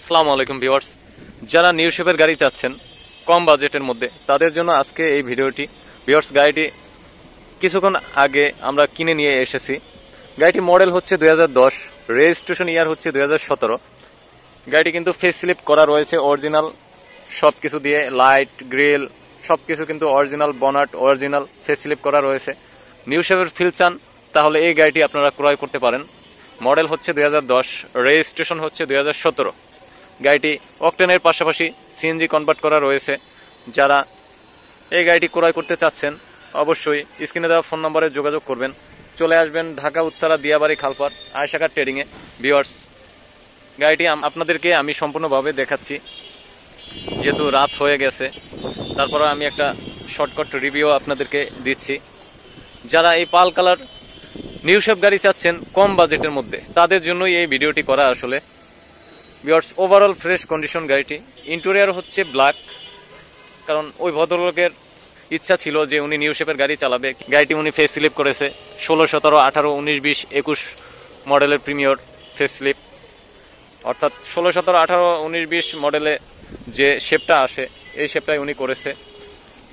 আসসালামু আলাইকুম ভিউয়ার্স, যারা নিউ শেপের গাড়ি চাচ্ছেন কম বাজেটের মধ্যে তাদের জন্য আজকে এই ভিডিওটি। ভিউয়ার্স, গাড়িটি কিছুক্ষণ আগে আমরা কিনে নিয়ে এসেছি। গাড়িটি মডেল হচ্ছে 2010, রেজিস্ট্রেশন ইয়ার হচ্ছে 2017। গাড়িটি কিন্তু ফেস স্লিপ করা রয়েছে অরিজিনাল সব কিছু দিয়ে, লাইট গ্রিল সব কিছু কিন্তু অরিজিনাল, বনাট অরিজিনাল, ফেস স্লিপ করা রয়েছে। নিউ শেপের ফিল চান তাহলে এই গাড়িটি আপনারা ক্রয় করতে পারেন। মডেল হচ্ছে 2010, রেজিস্ট্রেশন হচ্ছে 2017। গাড়িটি অকটেনের পাশাপাশি সিএনজি কনভার্ট করা রয়েছে। যারা এই গাড়িটি ক্রয় করতে চাচ্ছেন অবশ্যই স্ক্রিনে দেওয়া ফোন নম্বরে যোগাযোগ করবেন। চলে আসবেন ঢাকা উত্তরা দিয়াবাড়ি খালপাড় আয়েশা কার ট্রেডিংয়ে। ভিউয়ার্স, গাড়িটি আপনাদেরকে আমি সম্পূর্ণভাবে দেখাচ্ছি, যেহেতু রাত হয়ে গেছে তারপরে আমি একটা শর্টকাট রিভিউ আপনাদেরকে দিচ্ছি। যারা এই পাল কালার নিউ শেপ গাড়ি চাচ্ছেন কম বাজেটের মধ্যে তাদের জন্যই এই ভিডিওটি করা। আসলে ভিউয়ার্স, ওভারঅল ফ্রেশ কন্ডিশন গাড়িটি। ইন্টেরিয়র হচ্ছে ব্ল্যাক, কারণ ওই ভদ্রলোকের ইচ্ছা ছিল যে উনি নিউ শেপের গাড়ি চালাবে। গাড়িটি উনি ফেস স্লিপ করেছে 16, 17, 18, 19, 20, 21 মডেলের প্রিমিয়র ফেস স্লিপ, অর্থাৎ 16, 17, 18, 19, 20 মডেলে যে শেপটা আসে এই শেপটাই উনি করেছে।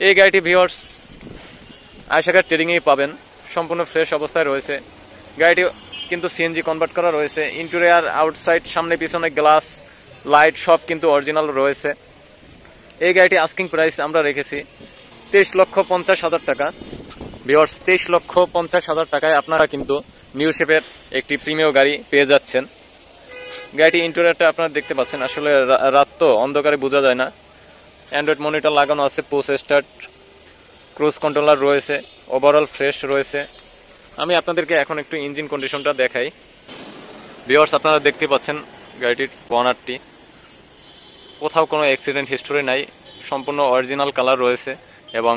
এই গাড়িটি ভিউয়ার্স আয়েশা কার ট্রেডিংয়েই পাবেন, সম্পূর্ণ ফ্রেশ অবস্থায় রয়েছে। গাড়িটি কিন্তু সিএনজি কনভার্ট করা রয়েছে। ইন্টেরিয়র, আউটসাইড, সামনে পিছনে গ্লাস, লাইট সব কিন্তু অরিজিনাল রয়েছে। এই গাড়িটি আস্কিং প্রাইস আমরা রেখেছি 23,50,000 টাকা। ভিউয়ার্স, 23,50,000 টাকায় আপনারা কিন্তু নিউ শেপের একটি প্রিমিয়াম গাড়ি পেয়ে যাচ্ছেন। গাড়িটি ইন্টেরিয়রটা আপনারা দেখতে পাচ্ছেন, আসলে রাত তো অন্ধকারে বোঝা যায় না। অ্যান্ড্রয়েড মনিটর লাগানো আছে, পুশ স্টার্ট, ক্রুজ কন্ট্রোলার রয়েছে, ওভারঅল ফ্রেশ রয়েছে। আমি আপনাদেরকে এখন একটু ইঞ্জিন কন্ডিশনটা দেখাই। ভিউয়ার্স, আপনারা দেখতে পাচ্ছেন গাড়িটির বনারটি, কোথাও কোনো অ্যাক্সিডেন্ট হিস্টোরি নাই, সম্পূর্ণ অরিজিনাল কালার রয়েছে। এবং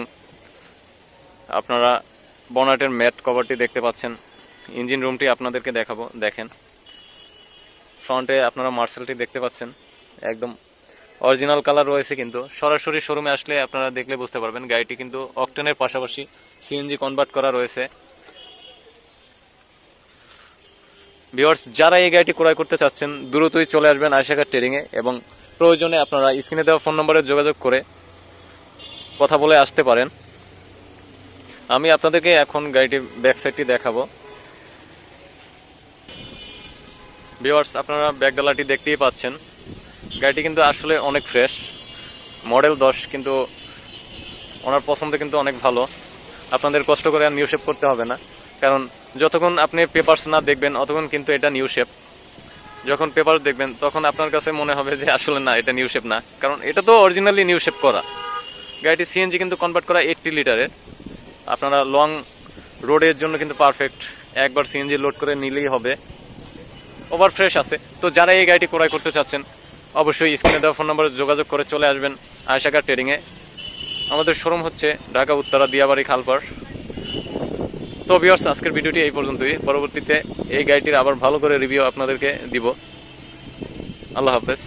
আপনারা বনাটের ম্যাট কভারটি দেখতে পাচ্ছেন। ইঞ্জিন রুমটি আপনাদেরকে দেখাবো, দেখেন। ফ্রন্টে আপনারা মার্সেলটি দেখতে পাচ্ছেন, একদম অরিজিনাল কালার রয়েছে। কিন্তু সরাসরি শোরুমে আসলে আপনারা দেখলে বুঝতে পারবেন গাড়িটি কিন্তু অকটেনের পাশাপাশি সিএনজি কনভার্ট করা রয়েছে। ভিউয়ার্স, যারা এই গাড়িটি ক্রয় করতে চাচ্ছেন দ্রুতই চলে আসবেন আয়েশা কার ট্রেডিংয়ে, এবং প্রয়োজনে আপনারা স্ক্রিনে দেওয়া ফোন নম্বরে যোগাযোগ করে কথা বলে আসতে পারেন। আমি আপনাদেরকে এখন গাড়িটির ব্যাক সাইডটি দেখাবো। ভিউয়ার্স, আপনারা ব্যাক ডালাটি দেখতেই পাচ্ছেন। গাড়িটি কিন্তু আসলে অনেক ফ্রেশ, মডেল 10, কিন্তু ওনার পছন্দ কিন্তু অনেক ভালো। আপনাদের কষ্ট করে আর নিউ শেপ করতে হবে না, কারণ যতক্ষণ আপনি পেপারস না দেখবেন ততক্ষণ কিন্তু এটা নিউ শেপ। যখন পেপার দেখবেন তখন আপনার কাছে মনে হবে যে আসলে না, এটা নিউ শেপ না, কারণ এটা তো অরিজিনালি নিউ শেপ করা। গাড়িটি সিএনজি কিন্তু কনভার্ট করা 80 লিটারের। আপনারা লং রোডের জন্য কিন্তু পারফেক্ট, একবার সিএনজি লোড করে নিলেই হবে। ওভার ফ্রেশ আছে। তো যারা এই গাড়িটি ক্রয় করতে চাচ্ছেন অবশ্যই স্ক্রিনে দেওয়া ফোন নম্বরে যোগাযোগ করে চলে আসবেন আয়েশা কার ট্রেডিংয়ে। আমাদের শোরুম হচ্ছে ঢাকা উত্তরা দিয়াবাড়ি খালপাড়। তো ভিউয়ার্স, আজকের ভিডিওটি এই পর্যন্তই। পরবর্তীতে এই গাড়িটির আবার ভালো করে রিভিউ আপনাদেরকে দিব। আল্লাহ হাফেজ।